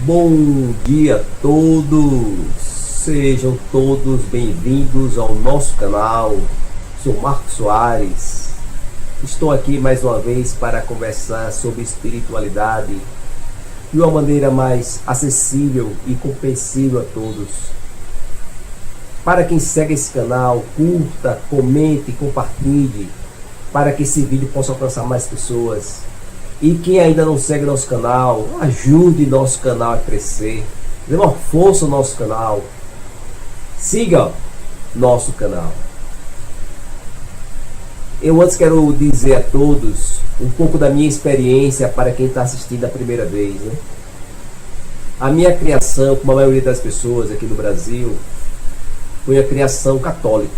Bom dia a todos, sejam todos bem-vindos ao nosso canal. Sou Marcos Soares, estou aqui mais uma vez para conversar sobre espiritualidade de uma maneira mais acessível e compreensível a todos. Para quem segue esse canal, curta, comente, compartilhe, para que esse vídeo possa alcançar mais pessoas. E quem ainda não segue nosso canal, ajude nosso canal a crescer, dê uma força ao nosso canal, siga nosso canal. Eu antes quero dizer a todos um pouco da minha experiência para quem está assistindo a primeira vez, né? A minha criação, como a maioria das pessoas aqui no Brasil, foi a criação católica.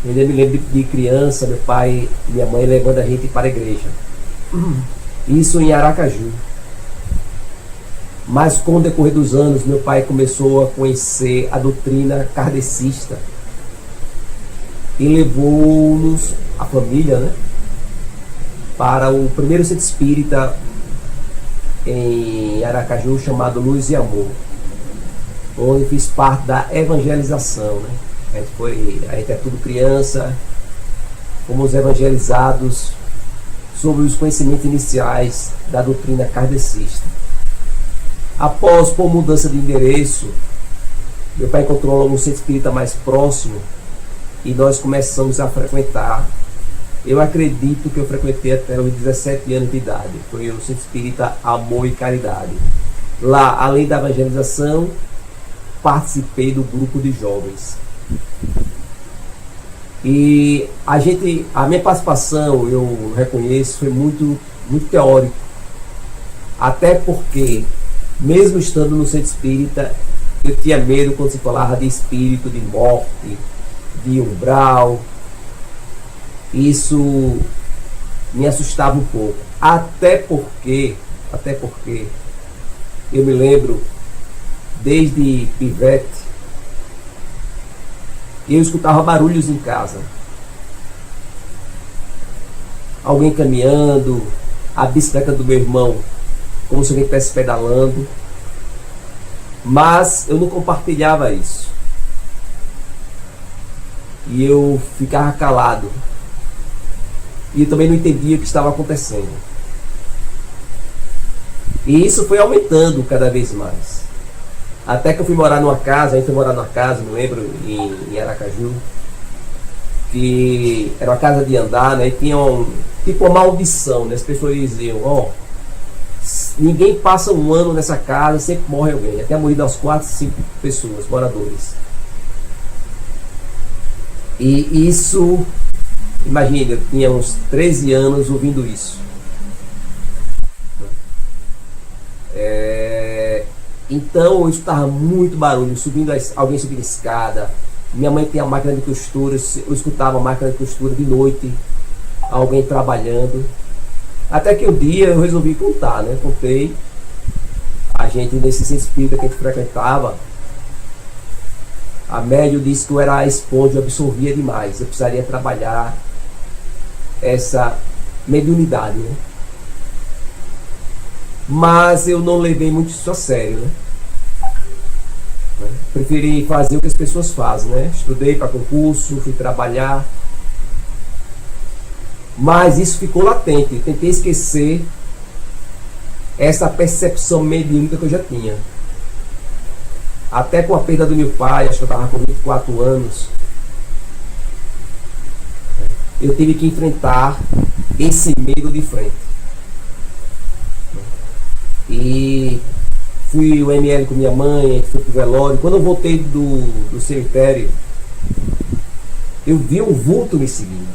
Eu ainda me lembro de criança, meu pai e minha mãe levando a gente para a igreja. Isso em Aracaju. Mas com o decorrer dos anos, meu pai começou a conhecer a doutrina kardecista e levou-nos, a família, né, para o primeiro centro espírita em Aracaju chamado Luz e Amor, onde fiz parte da evangelização, né? A gente é tudo criança, fomos evangelizados sobre os conhecimentos iniciais da doutrina kardecista. Após, por mudança de endereço, meu pai encontrou um centro espírita mais próximo e nós começamos a frequentar. Eu acredito que eu frequentei até os 17 anos de idade. Foi o centro espírita Amor e Caridade. Lá, além da evangelização, participei do grupo de jovens. E a minha participação, eu reconheço, foi muito teórico. Até porque, mesmo estando no centro espírita, eu tinha medo quando se falava de espírito, de morte, de umbral. Isso me assustava um pouco. Até porque eu me lembro, desde pivete, eu escutava barulhos em casa. Alguém caminhando, a bicicleta do meu irmão, como se alguém estivesse pedalando. Mas eu não compartilhava isso. E eu ficava calado. E eu também não entendia o que estava acontecendo. E isso foi aumentando cada vez mais. Até que eu fui morar numa casa, a gente foi morar numa casa, não lembro, em Aracaju, que era uma casa de andar, né? E tinha tipo uma maldição, né? As pessoas diziam, ninguém passa um ano nessa casa, sempre morre alguém. Até morrer das 4, 5 pessoas, moradores. E isso, imagina, eu tinha uns 13 anos ouvindo isso. Então eu escutava muito barulho, alguém subindo a escada. Minha mãe tem a máquina de costura, eu escutava a máquina de costura de noite, alguém trabalhando. Até que um dia eu resolvi contar, né? Contei. A gente, nesse centro espírita que a gente frequentava, a médium disse que eu era a esponja, eu absorvia demais. Eu precisaria trabalhar essa mediunidade, né? Mas eu não levei muito isso a sério, né? Preferi fazer o que as pessoas fazem, né? Estudei para concurso, fui trabalhar. Mas isso ficou latente. Tentei esquecer essa percepção mediúnica que eu já tinha. Até com a perda do meu pai, acho que eu estava com 24 anos, eu tive que enfrentar esse medo de frente. E fui o ML com minha mãe, fui pro velório. Quando eu voltei do cemitério, eu vi um vulto me seguindo.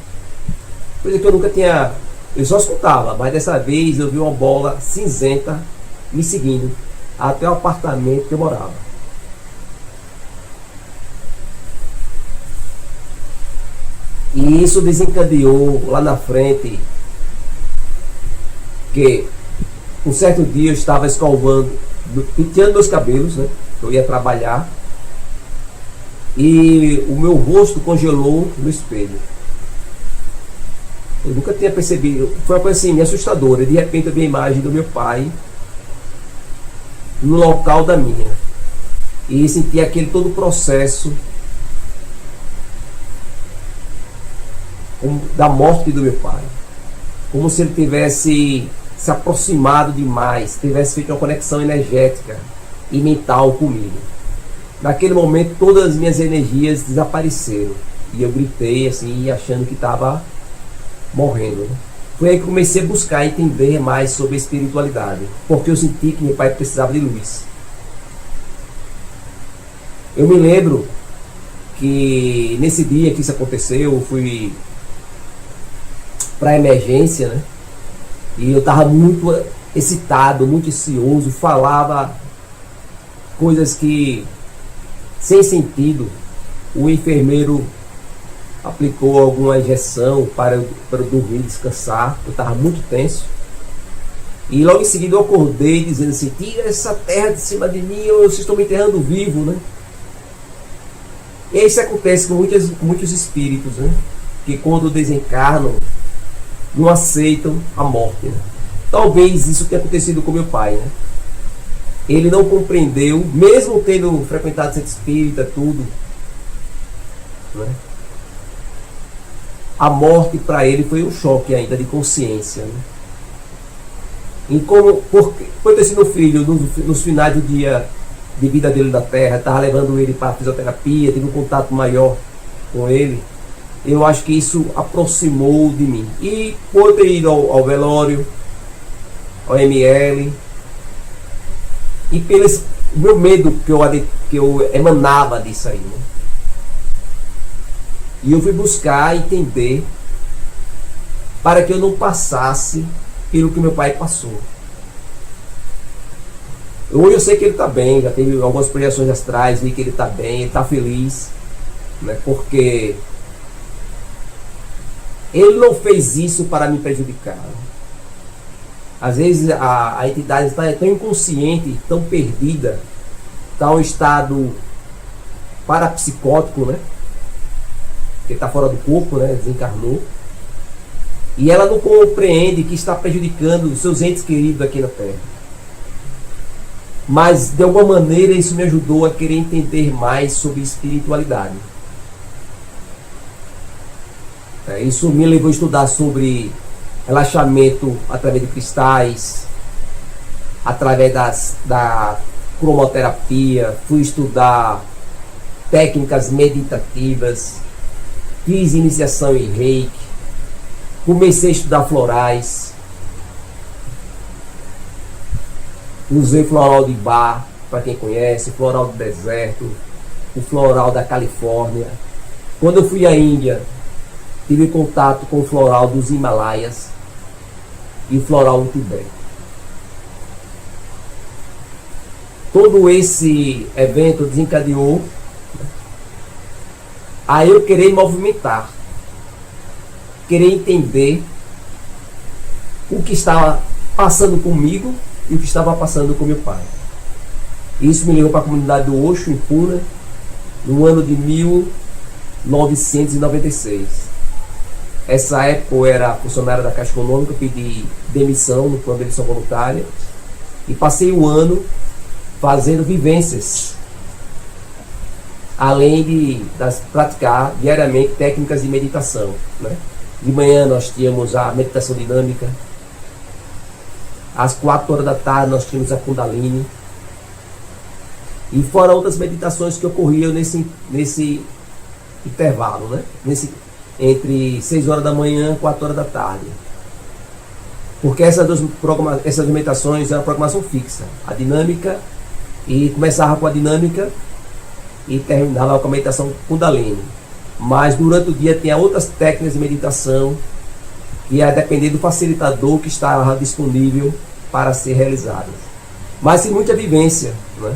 Coisa que eu nunca tinha. Eu só escutava, mas dessa vez eu vi uma bola cinzenta me seguindo até o apartamento que eu morava. E isso desencadeou lá na frente que um certo dia eu estava escovando, penteando meus cabelos, né? Eu ia trabalhar e o meu rosto congelou no espelho. Eu nunca tinha percebido, foi uma coisa assim, me assustadora. De repente eu vi a imagem do meu pai no local da minha. E senti aquele todo o processo da morte do meu pai. Como se ele tivesse se aproximado demais, tivesse feito uma conexão energética e mental comigo. Naquele momento todas as minhas energias desapareceram. E eu gritei assim, achando que estava morrendo, né? Foi aí que comecei a buscar entender mais sobre a espiritualidade, porque eu senti que meu pai precisava de luz. Eu me lembro que nesse dia que isso aconteceu, eu fui para a emergência, né? E eu estava muito excitado, muito ansioso, falava coisas que sem sentido. O enfermeiro aplicou alguma injeção para eu dormir, descansar. Eu estava muito tenso. E logo em seguida eu acordei dizendo assim: tira essa terra de cima de mim, ou vocês estão me enterrando vivo, né? E isso acontece com muitos espíritos, né? Que quando desencarnam, não aceitam a morte, né? Talvez isso tenha acontecido com meu pai, né? Ele não compreendeu, mesmo tendo frequentado centro espírita, tudo, né? A morte para ele foi um choque ainda de consciência, né? E como, por ter sido filho nos finais do dia de vida dele na Terra, estava levando ele para a fisioterapia, tive um contato maior com ele, eu acho que isso aproximou de mim. E por ter ido ao velório, ao ML, e pelo meu medo que eu emanava disso aí, né? E eu fui buscar entender para que eu não passasse pelo que meu pai passou. Hoje eu sei que ele está bem, já teve algumas projeções astrais, vi que ele está bem, ele está feliz, né? Porque ele não fez isso para me prejudicar. Às vezes a entidade está tão inconsciente, tão perdida, está em um estado parapsicótico, né? Que está fora do corpo, né? Desencarnou. E ela não compreende que está prejudicando os seus entes queridos aqui na Terra. Mas de alguma maneira isso me ajudou a querer entender mais sobre espiritualidade. Isso me levou a estudar sobre relaxamento através de cristais, através da cromoterapia. Fui estudar técnicas meditativas, fiz iniciação em Reiki, comecei a estudar florais, usei floral de Bach, para quem conhece, floral do deserto, o floral da Califórnia. Quando eu fui à Índia, tive contato com o floral dos Himalaias e o floral do Tibete. Todo esse evento desencadeou a eu querer movimentar, querer entender o que estava passando comigo e o que estava passando com meu pai. Isso me levou para a comunidade do Osho, em Pune, no ano de 1996. Essa época eu era funcionário da Caixa Econômica, pedi demissão no plano de demissão voluntária e passei o ano fazendo vivências, além de praticar diariamente técnicas de meditação, né? De manhã nós tínhamos a meditação dinâmica, às 4 horas da tarde nós tínhamos a Kundalini, e fora outras meditações que ocorriam nesse intervalo, né? Entre 6 horas da manhã e 4 horas da tarde. Porque essas meditações eram programação fixa, a dinâmica, e começava com a dinâmica e terminava com a meditação Kundalini. Mas durante o dia tinha outras técnicas de meditação que ia depender do facilitador que estava disponível para ser realizadas. Mas tem muita vivência, né?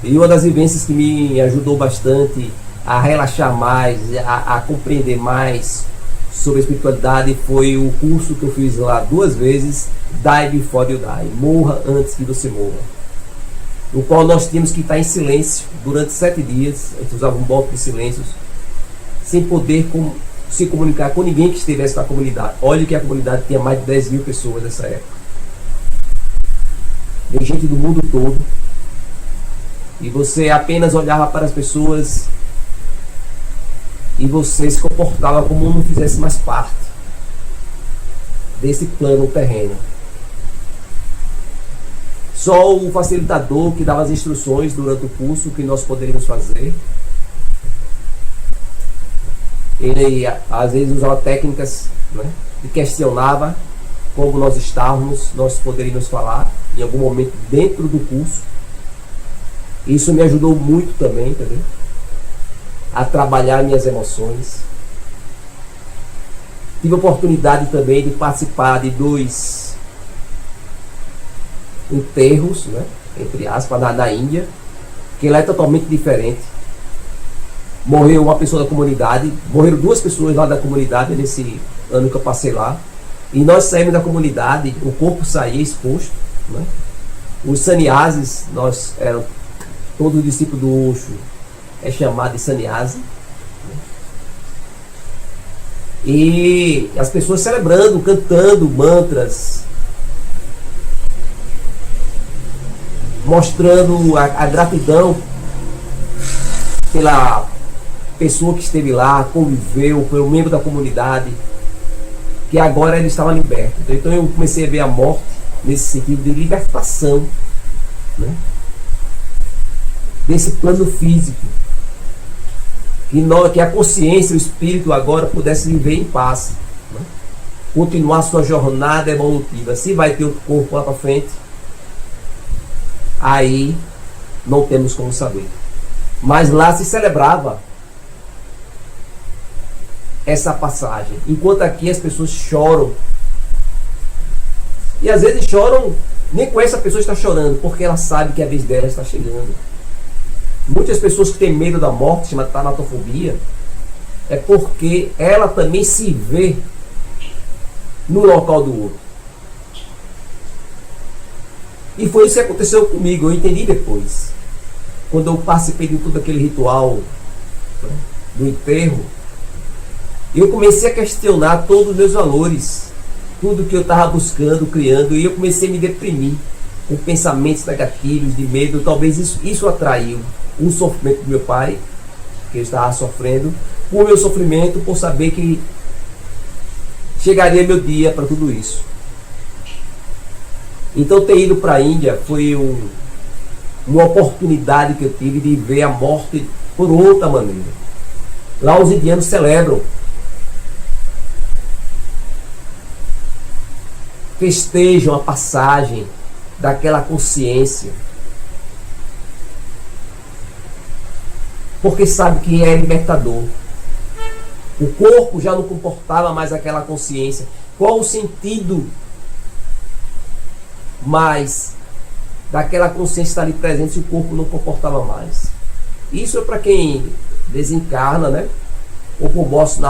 E uma das vivências que me ajudou bastante a relaxar mais, a compreender mais sobre a espiritualidade, foi o curso que eu fiz lá 2 vezes, Die Before You Die, morra antes que você morra, no qual nós tínhamos que estar em silêncio durante 7 dias. A gente usava um bloco de silêncios, sem poder se comunicar com ninguém que estivesse na comunidade. Olha que a comunidade tinha mais de 10 mil pessoas nessa época. Tem gente do mundo todo. E você apenas olhava para as pessoas e você se comportava como não fizesse mais parte desse plano terreno. Só o facilitador que dava as instruções durante o curso que nós poderíamos fazer. Ele às vezes usava técnicas, né, e questionava como nós estávamos, nós poderíamos falar em algum momento dentro do curso. Isso me ajudou muito também, entendeu? A trabalhar minhas emoções. Tive a oportunidade também de participar de 2 enterros, né, entre aspas, na Índia, que lá é totalmente diferente. Morreu uma pessoa da comunidade, morreram 2 pessoas lá da comunidade nesse ano que eu passei lá. E nós saímos da comunidade, o corpo saía exposto, né? Os sannyasis, nós éramos todo discípulo do Osho, é chamado de sannyasi. E as pessoas celebrando, cantando mantras, mostrando a gratidão pela pessoa que esteve lá, conviveu, foi um membro da comunidade, que agora ele estava liberto. Então eu comecei a ver a morte nesse sentido de libertação, né, desse plano físico, que a consciência, o espírito agora pudesse viver em paz, né, continuar sua jornada evolutiva. Se vai ter o corpo lá para frente, aí não temos como saber. Mas lá se celebrava essa passagem, enquanto aqui as pessoas choram. E às vezes choram, nem com essa pessoa está chorando, porque ela sabe que a vez dela está chegando. Muitas pessoas que têm medo da morte, chama tanatofobia, é porque ela também se vê no local do outro. E foi isso que aconteceu comigo, eu entendi depois. Quando eu participei de todo aquele ritual, né, do enterro, eu comecei a questionar todos os meus valores, tudo que eu estava buscando, criando, e eu comecei a me deprimir com pensamentos negativos, de medo. Talvez isso atraiu o sofrimento do meu pai, que ele estava sofrendo, o meu sofrimento por saber que chegaria meu dia para tudo isso. Então ter ido para a Índia foi uma oportunidade que eu tive de ver a morte por outra maneira. Lá os indianos celebram, festejam a passagem daquela consciência, porque sabe que é libertador. O corpo já não comportava mais aquela consciência. Qual o sentido mais daquela consciência estar ali presente se o corpo não comportava mais? Isso é para quem desencarna, né, ou por morte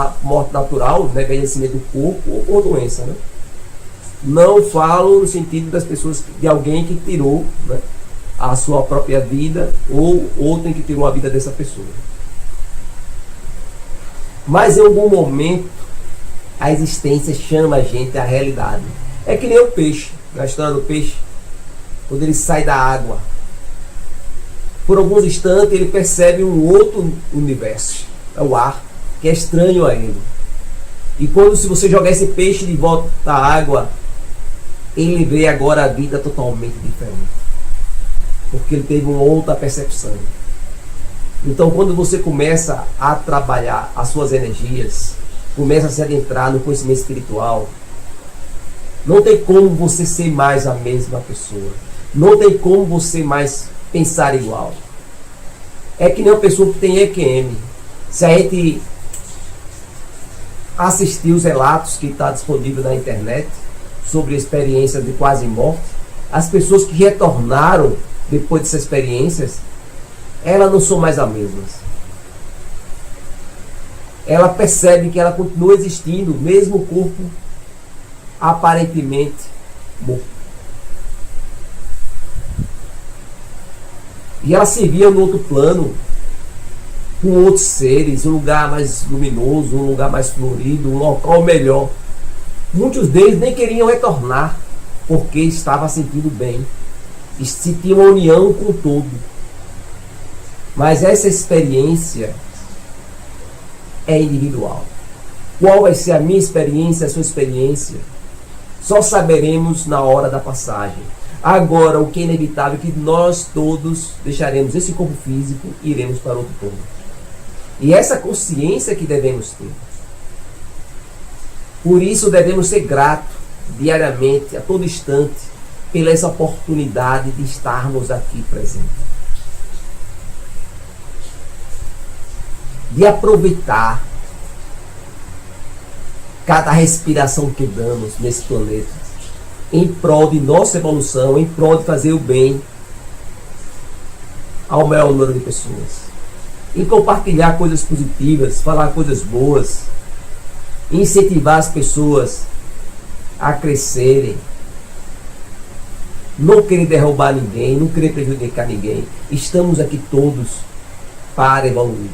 natural, né, envelhecimento do corpo, ou por doença, né? Não falo no sentido das pessoas, de alguém que tirou, né, a sua própria vida, ou outrem que tirou a vida dessa pessoa. Mas em algum momento a existência chama a gente à realidade. É que nem o peixe, na história do peixe, quando ele sai da água, por alguns instantes ele percebe um outro universo, é o ar, que é estranho a ele. E quando, se você jogar esse peixe de volta à água, ele vê agora a vida totalmente diferente, porque ele teve uma outra percepção. Então quando você começa a trabalhar as suas energias, começa a se adentrar no conhecimento espiritual, não tem como você ser mais a mesma pessoa, não tem como você mais pensar igual. É que nem uma pessoa que tem EQM. Se a gente assistir os relatos que está disponível na internet sobre experiências de quase morte, as pessoas que retornaram depois dessas experiências, elas não são mais as mesmas. Ela percebe que ela continua existindo, mesmo o corpo aparentemente morto. E ela se via no outro plano, com outros seres, um lugar mais luminoso, um lugar mais florido, um local melhor. Muitos deles nem queriam retornar, porque estavam sentindo bem, e sentiam uma união com o todo. Mas essa experiência é individual. Qual vai ser a minha experiência, a sua experiência? Só saberemos na hora da passagem. Agora, o que é inevitável é que nós todos deixaremos esse corpo físico e iremos para outro corpo. E essa consciência que devemos ter. Por isso devemos ser gratos diariamente, a todo instante, pela essa oportunidade de estarmos aqui presentes. De aproveitar cada respiração que damos nesse planeta, em prol de nossa evolução, em prol de fazer o bem ao maior número de pessoas. Em compartilhar coisas positivas, falar coisas boas, incentivar as pessoas a crescerem, não querer derrubar ninguém, não querer prejudicar ninguém. Estamos aqui todos para evoluir.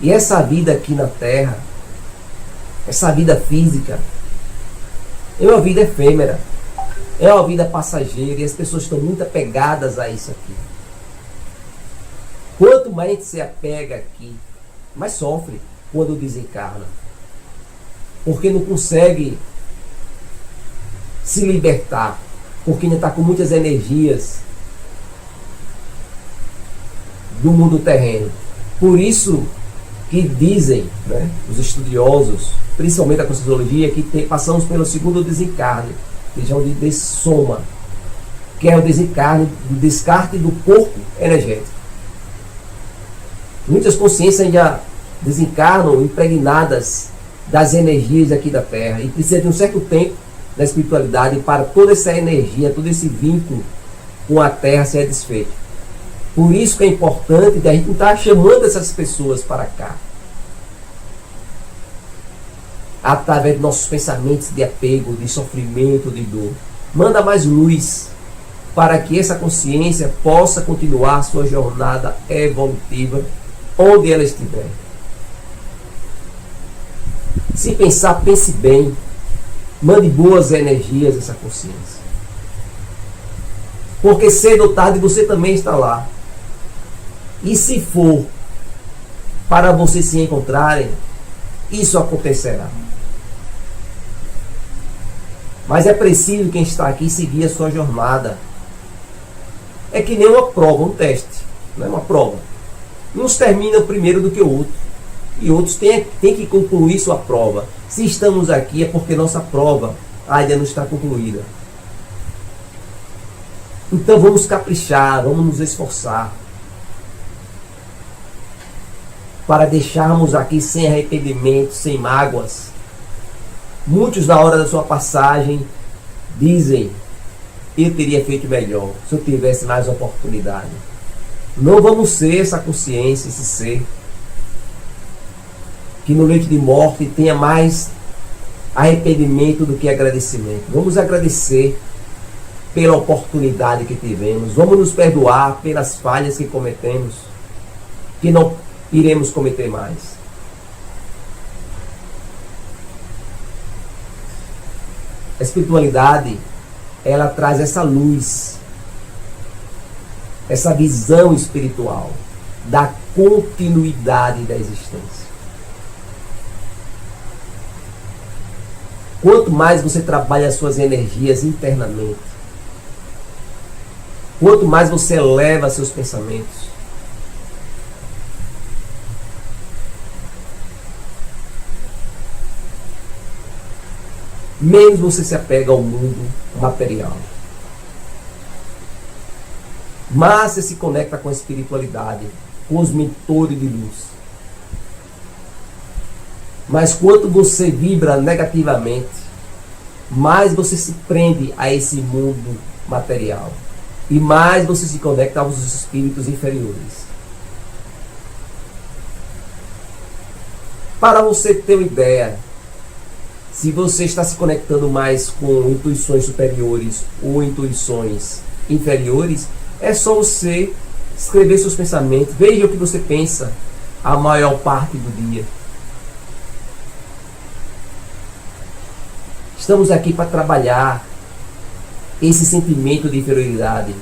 E essa vida aqui na Terra, essa vida física, é uma vida efêmera, é uma vida passageira, e as pessoas estão muito apegadas a isso aqui. Quanto mais a gente se apega aqui, mais sofre quando desencarna. Porque não consegue se libertar, porque ainda está com muitas energias do mundo terreno. Por isso que dizem, né, os estudiosos, principalmente a Conscienciologia, que passamos pelo segundo desencarne, que chamam de dessoma, que é o desencarne, o descarte do corpo energético. Muitas consciências ainda desencarnam impregnadas das energias aqui da Terra, e precisa de um certo tempo da espiritualidade para toda essa energia, todo esse vínculo com a Terra ser desfeito. Por isso que é importante a gente estar chamando essas pessoas para cá, através de nossos pensamentos de apego, de sofrimento, de dor. Manda mais luz para que essa consciência possa continuar sua jornada evolutiva onde ela estiver. Se pensar, pense bem. Mande boas energias a essa consciência. Porque cedo ou tarde você também está lá. E se for para vocês se encontrarem, isso acontecerá. Mas é preciso quem está aqui seguir a sua jornada. É que nem uma prova, um teste. Não é uma prova. Uns terminam primeiro do que o outro. E outros têm que concluir sua prova. Se estamos aqui é porque nossa prova ainda não está concluída. Então vamos caprichar, vamos nos esforçar para deixarmos aqui sem arrependimento, sem mágoas. Muitos na hora da sua passagem dizem: eu teria feito melhor se eu tivesse mais oportunidade. Não vamos ser essa consciência, esse ser que no leito de morte tenha mais arrependimento do que agradecimento. Vamos agradecer pela oportunidade que tivemos. Vamos nos perdoar pelas falhas que cometemos, que não iremos cometer mais. A espiritualidade, ela traz essa luz, essa visão espiritual da continuidade da existência. Quanto mais você trabalha as suas energias internamente, quanto mais você eleva seus pensamentos, menos você se apega ao mundo material. Mas você se conecta com a espiritualidade, com os mentores de luz. Mas quanto você vibra negativamente, mais você se prende a esse mundo material. E mais você se conecta aos espíritos inferiores. Para você ter uma ideia, se você está se conectando mais com intuições superiores ou intuições inferiores, é só você escrever seus pensamentos. Veja o que você pensa a maior parte do dia. Estamos aqui para trabalhar esse sentimento de inferioridade,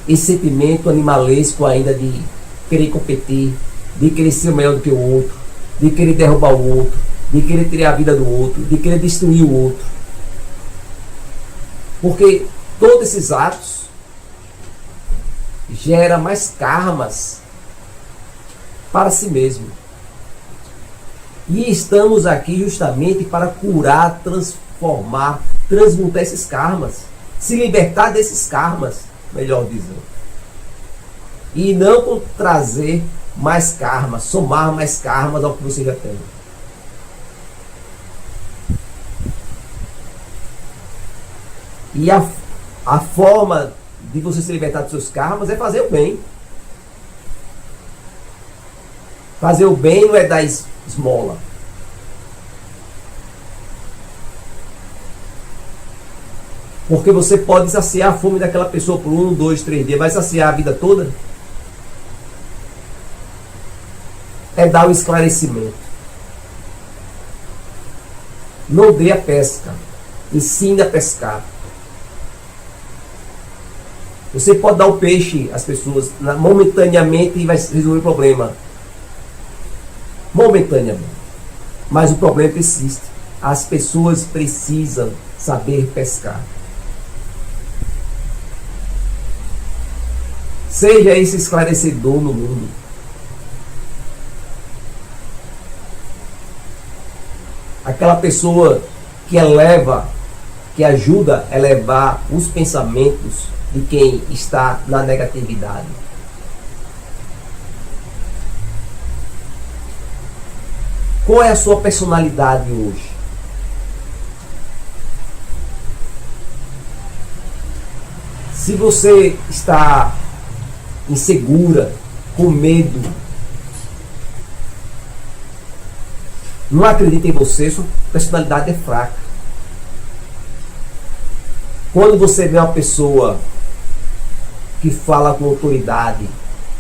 esse sentimento animalesco ainda de querer competir, de querer ser maior do que o outro, de querer derrubar o outro, de querer tirar a vida do outro, de querer destruir o outro. Porque todos esses atos geram mais karmas para si mesmo. E estamos aqui justamente para curar, transformar, transmutar esses karmas, se libertar desses karmas, melhor dizendo. E não trazer mais karmas, somar mais karmas ao que você já tem. E a forma de você se libertar dos seus karmas é fazer o bem. Fazer o bem não é dar esmola. Porque você pode saciar a fome daquela pessoa por 1, 2, 3 dias, vai saciar a vida toda? É dar o esclarecimento. Não dê a pesca. Ensine a pescar. Você pode dar o peixe às pessoas momentaneamente e vai resolver o problema. Momentaneamente. Mas o problema persiste. As pessoas precisam saber pescar. Seja esse esclarecedor no mundo. Aquela pessoa que eleva, que ajuda a elevar os pensamentos de quem está na negatividade. Qual é a sua personalidade hoje? Se você está insegura, com medo, não acredita em você, sua personalidade é fraca. Quando você vê uma pessoa que fala com autoridade,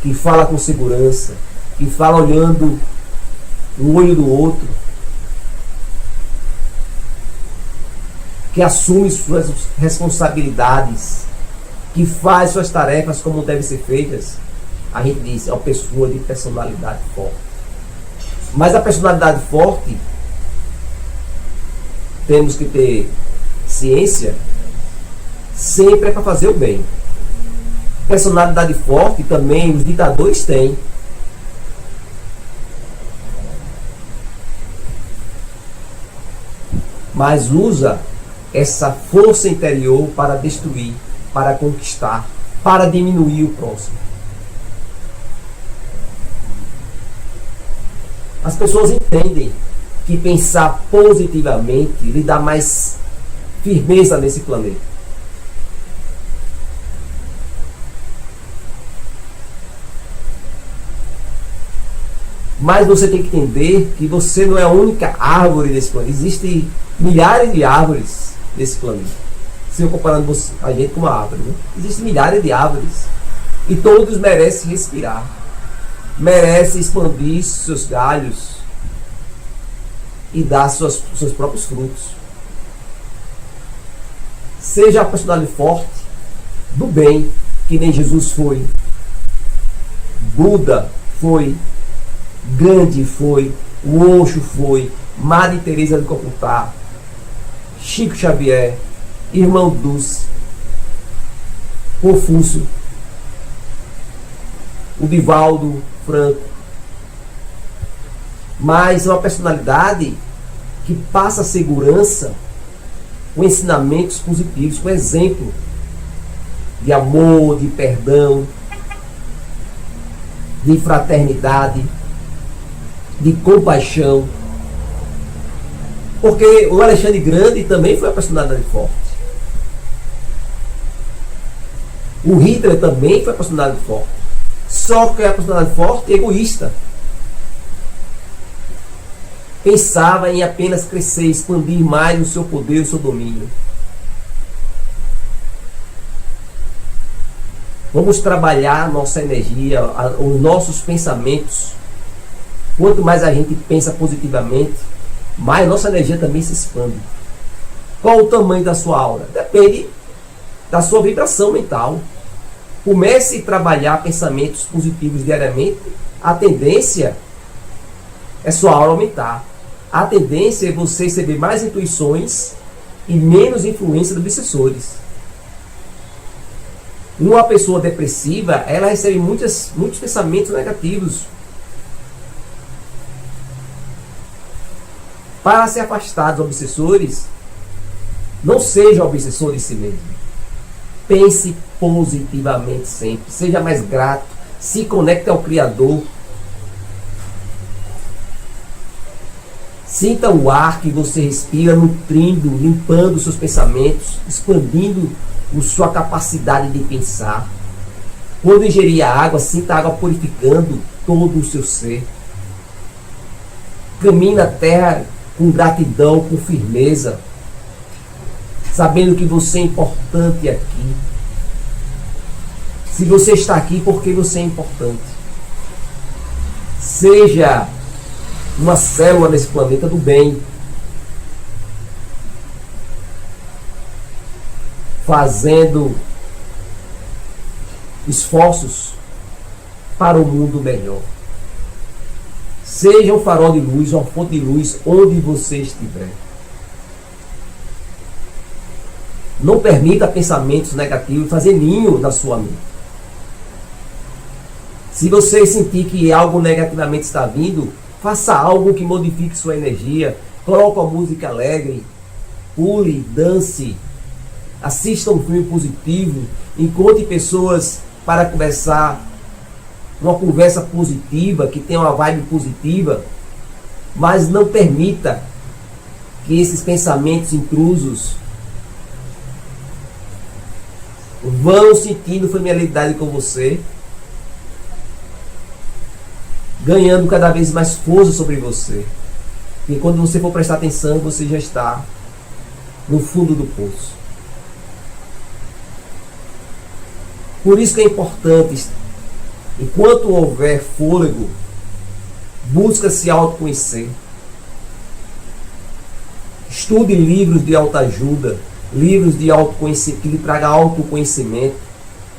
que fala com segurança, que fala olhando no olho do outro, que assume suas responsabilidades, que faz suas tarefas como devem ser feitas, a gente diz, é uma pessoa de personalidade forte. Mas a personalidade forte, temos que ter ciência, sempre é para fazer o bem. Personalidade forte também os ditadores têm. Mas usa essa força interior para destruir, para conquistar, para diminuir o próximo. As pessoas entendem que pensar positivamente lhe dá mais firmeza nesse planeta. Mas você tem que entender que você não é a única árvore desse planeta. Existem milhares de árvores nesse planeta. Se eu comparando você, a gente com uma árvore, né? Existem milhares de árvores. E todos merecem respirar. Merecem expandir seus galhos e dar seus próprios frutos. Seja a personalidade forte do bem, que nem Jesus foi, Buda foi, Gandhi foi, o Osho foi, Madre Teresa de Calcutá, Chico Xavier, Irmão Dulce, Confúcio, o Divaldo Franco. Mas é uma personalidade que passa segurança com ensinamentos positivos, com exemplo de amor, de perdão, de fraternidade, de compaixão. Porque o Alexandre Grande também foi uma personalidade forte. O Hitler também foi uma personalidade forte. Só que é uma personalidade forte e egoísta. Pensava em apenas crescer, expandir mais o seu poder, o seu domínio. Vamos trabalhar nossa energia, os nossos pensamentos. Quanto mais a gente pensa positivamente, mais nossa energia também se expande. Qual o tamanho da sua aura? Depende da sua vibração mental. Comece a trabalhar pensamentos positivos diariamente. A tendência é sua aura aumentar. A tendência é você receber mais intuições e menos influência dos obsessores. Uma pessoa depressiva, ela recebe muitos pensamentos negativos. Para se afastar dos obsessores, não seja obsessor de si mesmo. Pense positivamente sempre. Seja mais grato. Se conecte ao Criador. Sinta o ar que você respira nutrindo, limpando seus pensamentos, expandindo sua capacidade de pensar. Quando ingerir a água, sinta a água purificando todo o seu ser. Caminhe na terra com gratidão, com firmeza, sabendo que você é importante aqui. Se você está aqui, porque você é importante. Seja uma célula nesse planeta do bem, fazendo esforços para um mundo melhor. Seja um farol de luz, uma fonte de luz onde você estiver. Não permita pensamentos negativos fazer ninho na sua mente. Se você sentir que algo negativamente está vindo, faça algo que modifique sua energia. Coloque uma música alegre, pule, dance, assista um filme positivo, encontre pessoas para conversar, uma conversa positiva, que tenha uma vibe positiva, mas não permita que esses pensamentos intrusos vão sentindo familiaridade com você, ganhando cada vez mais força sobre você. E quando você for prestar atenção, você já está no fundo do poço. Por isso que é importante, enquanto houver fôlego, busca se autoconhecer. Estude livros de autoajuda, livros de autoconhecimento, que lhe traga autoconhecimento.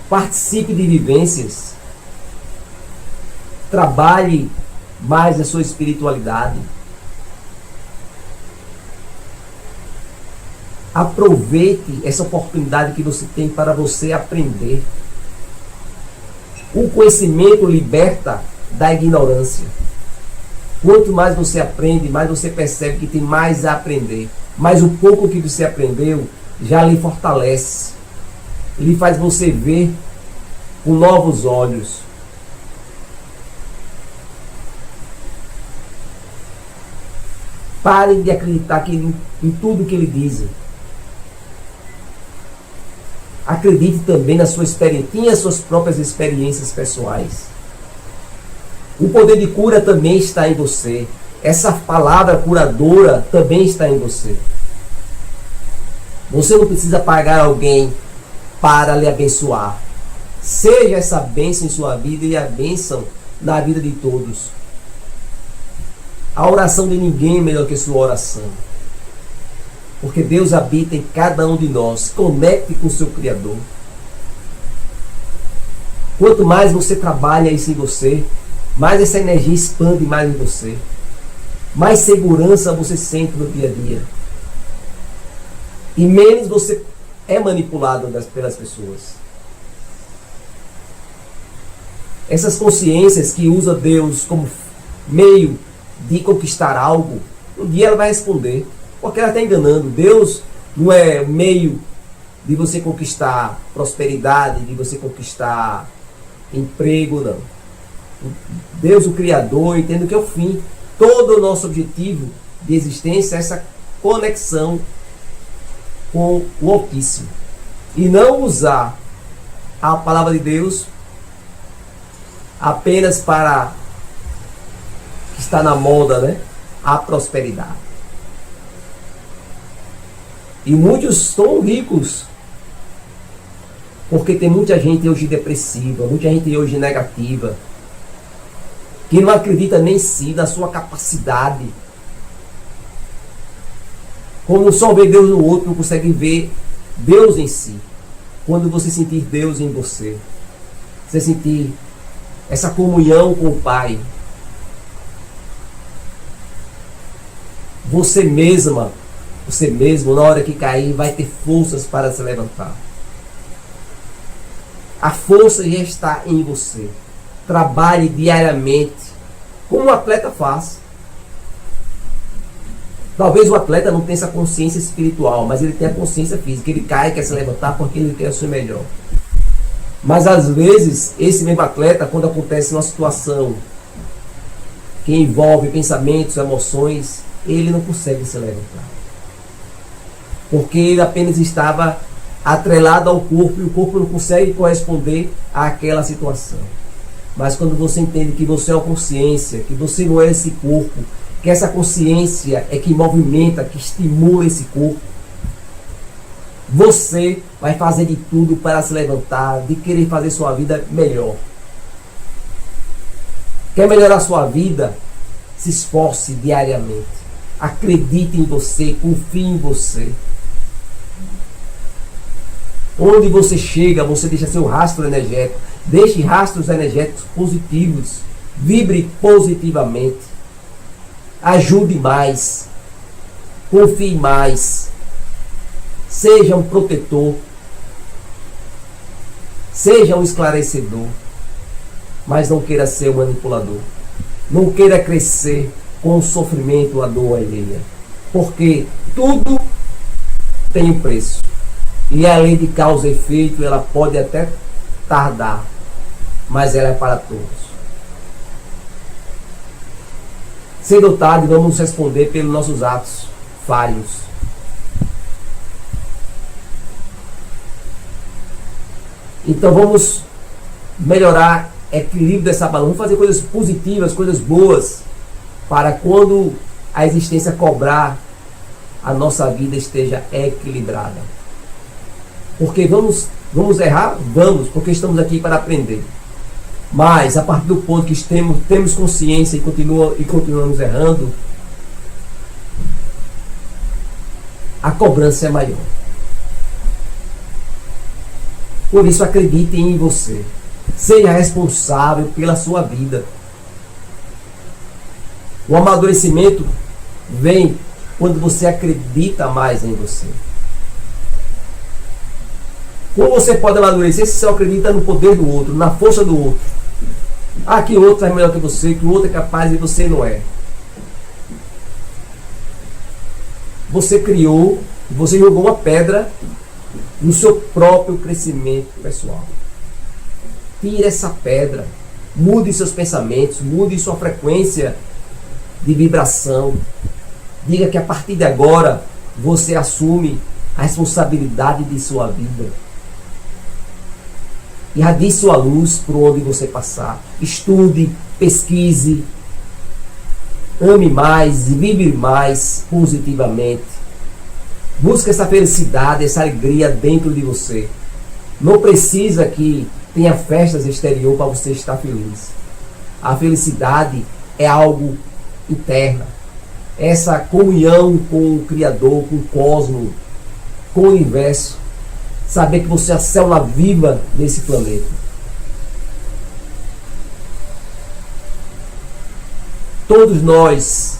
Participe de vivências. Trabalhe mais a sua espiritualidade. Aproveite essa oportunidade que você tem para você aprender. O conhecimento liberta da ignorância. Quanto mais você aprende, mais você percebe que tem mais a aprender. Mas o pouco que você aprendeu já lhe fortalece. Ele faz você ver com novos olhos. Parem de acreditar em tudo que lhe dizem. Acredite também na sua experiência, tenha suas próprias experiências pessoais. O poder de cura também está em você. Essa palavra curadora também está em você. Você não precisa pagar alguém para lhe abençoar. Seja essa bênção em sua vida e a bênção na vida de todos. A oração de ninguém é melhor que a sua oração. Porque Deus habita em cada um de nós. Conecte com o seu Criador. Quanto mais você trabalha isso em você, mais essa energia expande mais em você. Mais segurança você sente no dia a dia. E menos você é manipulado pelas pessoas. Essas consciências que usam Deus como meio de conquistar algo, um dia ela vai responder. Porque ela está enganando. Deus não é meio de você conquistar prosperidade, de você conquistar emprego, não. Deus, o Criador, entende que é o fim. Todo o nosso objetivo de existência é essa conexão com o Altíssimo. E não usar a palavra de Deus apenas para que está na moda, né? A prosperidade. E muitos estão ricos, porque tem muita gente hoje depressiva, muita gente hoje negativa, que não acredita nem em si, na sua capacidade. Como só vê Deus no outro, não consegue ver Deus em si. Quando você sentir Deus em você, Você sentir essa comunhão com o Pai. Você mesmo, na hora que cair, vai ter forças para se levantar. A força já está em você. Trabalhe diariamente, como um atleta faz. Talvez o atleta não tenha essa consciência espiritual, mas ele tem a consciência física. Ele cai, quer se levantar porque ele quer ser melhor. Mas às vezes, esse mesmo atleta, quando acontece uma situação que envolve pensamentos, emoções, ele não consegue se levantar. Porque ele apenas estava atrelado ao corpo e o corpo não consegue corresponder àquela situação. Mas quando você entende que você é uma consciência, que você não é esse corpo, que essa consciência é que movimenta, que estimula esse corpo, você vai fazer de tudo para se levantar, de querer fazer sua vida melhor. Quer melhorar sua vida? Se esforce diariamente. Acredite em você, confie em você. Onde você chega, você deixa seu rastro energético. Deixe rastros energéticos positivos. Vibre positivamente. Ajude mais. Confie mais. Seja um protetor. Seja um esclarecedor. Mas não queira ser um manipulador. Não queira crescer com o sofrimento, a dor alheia. Porque tudo tem um preço. E a lei de causa e efeito, ela pode até tardar, mas ela é para todos. Cedo ou tarde, vamos responder pelos nossos atos falhos. Então vamos melhorar o equilíbrio dessa balança. Vamos fazer coisas positivas, coisas boas, para quando a existência cobrar, a nossa vida esteja equilibrada. Porque vamos errar? Vamos, porque estamos aqui para aprender. Mas, a partir do ponto que temos consciência e continuamos errando, a cobrança é maior. Por isso, acredite em você. Seja responsável pela sua vida. O amadurecimento vem quando você acredita mais em você. Como você pode amadurecer se você acredita no poder do outro, na força do outro? Ah, que o outro é melhor que você, que o outro é capaz e você não é. Você criou, você jogou uma pedra no seu próprio crescimento pessoal. Tire essa pedra, mude seus pensamentos, mude sua frequência de vibração. Diga que a partir de agora você assume a responsabilidade de sua vida. Irradie sua luz por onde você passar. Estude, pesquise, ame mais e vibre mais positivamente. Busque essa felicidade, essa alegria dentro de você. Não precisa que tenha festas exterior para você estar feliz. A felicidade é algo interno. Essa comunhão com o Criador, com o cosmos, com o universo. Saber que você é a célula viva nesse planeta. Todos nós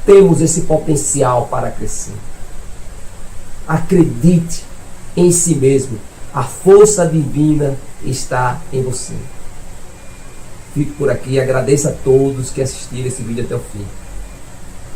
temos esse potencial para crescer. Acredite em si mesmo. A força divina está em você. Fico por aqui. Agradeço a todos que assistiram esse vídeo até o fim.